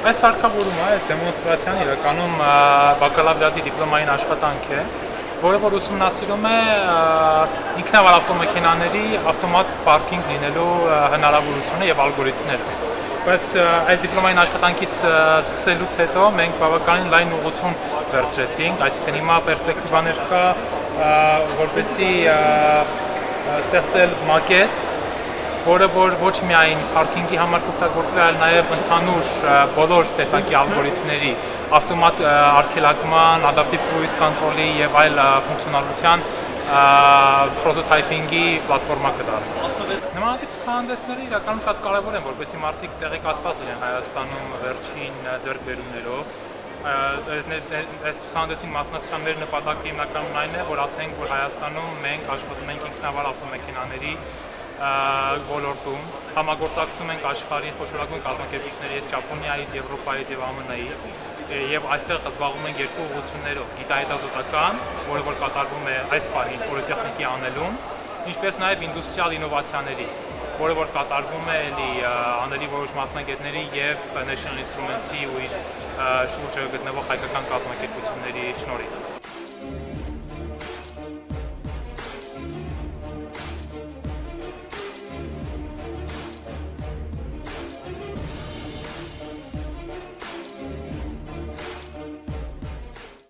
Այս սարքավորումը, այս դեմոնստրացիան իրականում բակալավրիատի դիպլոմային աշխատանք է, որը որ ուսումնասիրում է ինքնավար ավտոմեքենաների ավտոմատ պարքինգ լինելու հնարավորությունը եւ ալգորիթմները։ Բայց այս դիպլոմային աշխատանքից սկսելուց հետո մենք բավականին լայն ուղղություն վերցրեցինք, այսինքն հիմա պերսպեկտիվաներ կա, որպեսզի ստեղծել մակետ, որը որ ոչ միայն պարքինգի համար օգտագործվի, այլ նաև ընդհանուր բոլոր տեսակի ալգորիթմների, ավտոմատ արգելակման, adaptive cruise control-ի եւ այլ ֆունկցիոնալության պրոտոտայփինգի պլատֆորմա կդառնա։ Նմանատիպ ցուցահանդեսները իրականում շատ կարևոր են, որպեսզի մարդիկ տեղեկացված լինեն Հայաստանում վերջին ձեռքբերումներով։ Այս ցուցահանդեսին մասնակցության մեր նպատակը հիմնականում այն է, որ ասենք, որ Հայաստանում մենք աշխատում ենք ինքնավար ավտոմեքենաների ոլորտում, համագործակցում ենք աշխարհի խոշորագույն կազմակերպությունների հետ Ճապոնիայից, Եվրոպայից եւ ԱՄՆ-ից, եւ այստեղ զբաղվում ենք երկու ուղղություններով՝ գիտահետազոտական, որը որ կատարվում է այս պահին օրիտեխնիկի անելուն, ինչպես նաեւ ինդուստրիալ ինովացիաների, որը որ կատարվում է անելի որոշ մասնագետների եւ National Instruments-ի ու իր շուրջը գտնվող հայկական կազմակերպությունների շնորհիվ։